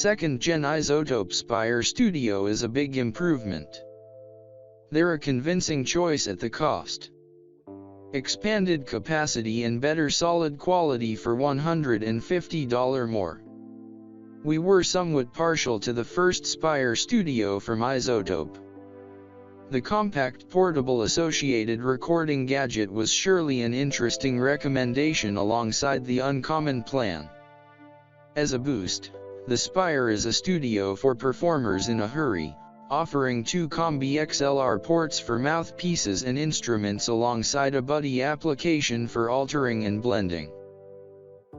2nd-gen Izotope Spire Studio is a big improvement. They're a convincing choice at the cost. Expanded capacity and better solid quality for $150 more. We were somewhat partial to the first Spire Studio from Izotope. The compact portable associated recording gadget was surely an interesting recommendation alongside the Uncommon plan. As a boost, the Spire is a studio for performers in a hurry, offering 2 Combi XLR ports for mouthpieces and instruments alongside a buddy application for altering and blending.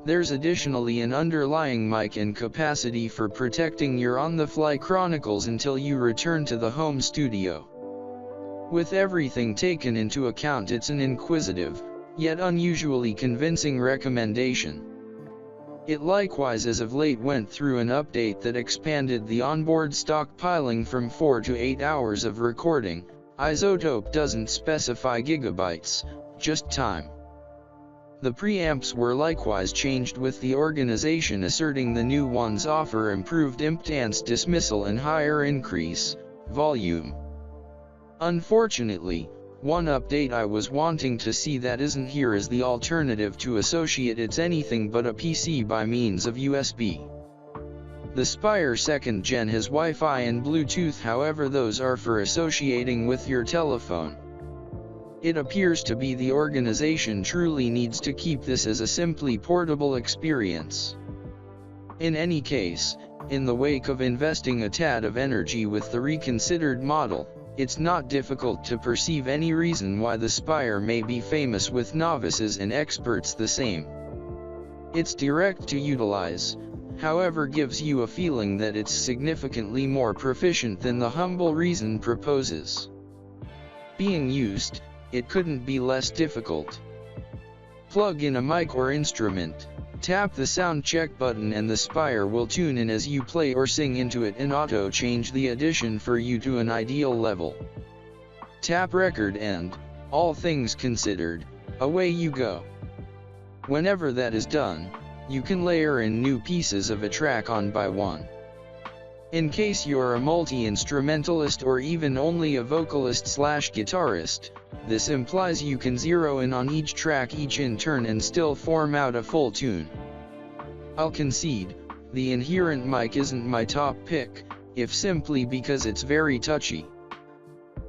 There's additionally an underlying mic and capacity for protecting your on-the-fly chronicles until you return to the home studio. With everything taken into account, it's an inquisitive, yet unusually convincing recommendation. It likewise as of late went through an update that expanded the onboard stockpiling from 4 to 8 hours of recording. Izotope doesn't specify gigabytes, just time. The preamps were likewise changed, with the organization asserting the new ones offer improved impedance dismissal and higher increase volume. Unfortunately, one update I was wanting to see that isn't here is the alternative to associate it's anything but a PC by means of USB. The Spire 2nd Gen has Wi-Fi and Bluetooth, however those are for associating with your telephone. It appears to be the organization truly needs to keep this as a simply portable experience. In any case, in the wake of investing a tad of energy with the reconsidered model, it's not difficult to perceive any reason why the Spire may be famous with novices and experts the same. It's direct to utilize, however, gives you a feeling that it's significantly more proficient than the humble reason proposes. Being used, it couldn't be less difficult. Plug in a mic or instrument, tap the sound check button and the Spire will tune in as you play or sing into it and auto-change the audition for you to an ideal level. Tap record and, all things considered, away you go. Whenever that is done, you can layer in new pieces of a track on by one. In case you're a multi-instrumentalist or even only a vocalist/guitarist, this implies you can zero in on each track each in turn and still form out a full tune. I'll concede, the inherent mic isn't my top pick, if simply because it's very touchy.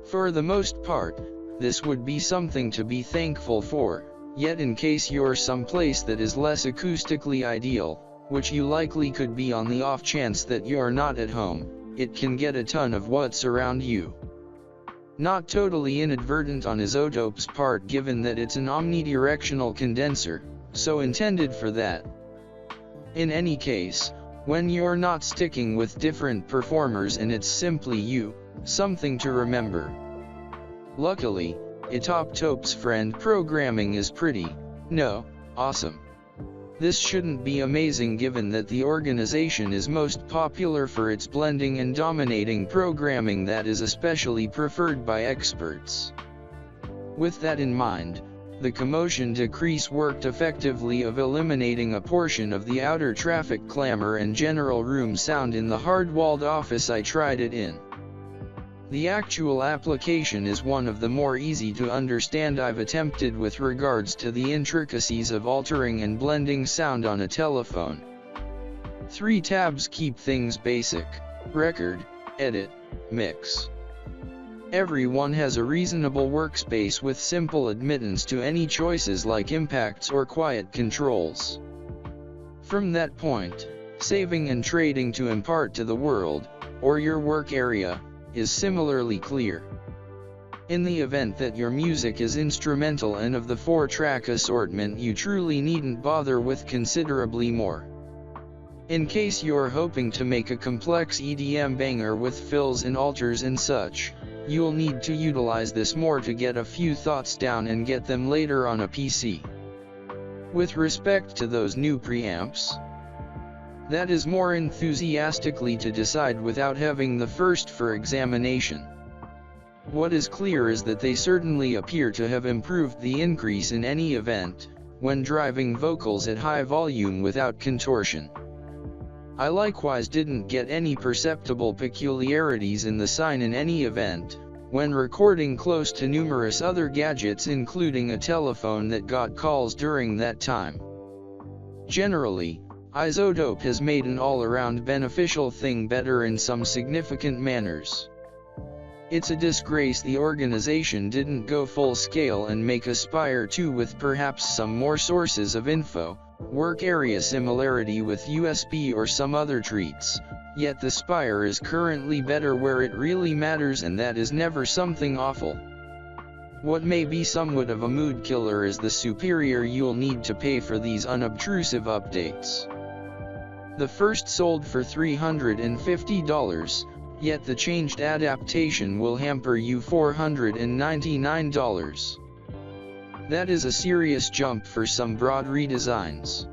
For the most part, this would be something to be thankful for, yet in case you're someplace that is less acoustically ideal, which you likely could be on the off chance that you're not at home, it can get a ton of what's around you. Not totally inadvertent on Izotope's part given that it's an omnidirectional condenser, so intended for that. In any case, when you're not sticking with different performers and it's simply you, something to remember. Luckily, Izotope's friend programming is pretty, awesome. This shouldn't be amazing given that the organization is most popular for its blending and dominating programming that is especially preferred by experts. With that in mind, the commotion decrease worked effectively of eliminating a portion of the outer traffic clamor and general room sound in the hard-walled office I tried it in. The actual application is one of the more easy to understand I've attempted with regards to the intricacies of altering and blending sound on a telephone. 3 tabs keep things basic: record, edit, mix. Everyone has a reasonable workspace with simple admittance to any choices like impacts or quiet controls. From that point, saving and trading to impart to the world, or your work area, is similarly clear. In the event that your music is instrumental and of the 4-track assortment, you truly needn't bother with considerably more. In case you're hoping to make a complex EDM banger with fills and alters and such, you'll need to utilize this more to get a few thoughts down and get them later on a PC. With respect to those new preamps, that is more enthusiastically to decide without having the first for examination. What is clear is that they certainly appear to have improved the increase in any event, when driving vocals at high volume without contortion. I likewise didn't get any perceptible peculiarities in the sign in any event, when recording close to numerous other gadgets including a telephone that got calls during that time. Generally, Izotope has made an all-around beneficial thing better in some significant manners. It's a disgrace the organization didn't go full scale and make a Spire 2 with perhaps some more sources of info, work area similarity with USB or some other treats, yet the Spire is currently better where it really matters, and that is never something awful. What may be somewhat of a mood killer is the superior you'll need to pay for these unobtrusive updates. The first sold for $350, yet the changed adaptation will hamper you $499. That is a serious jump for some broad redesigns.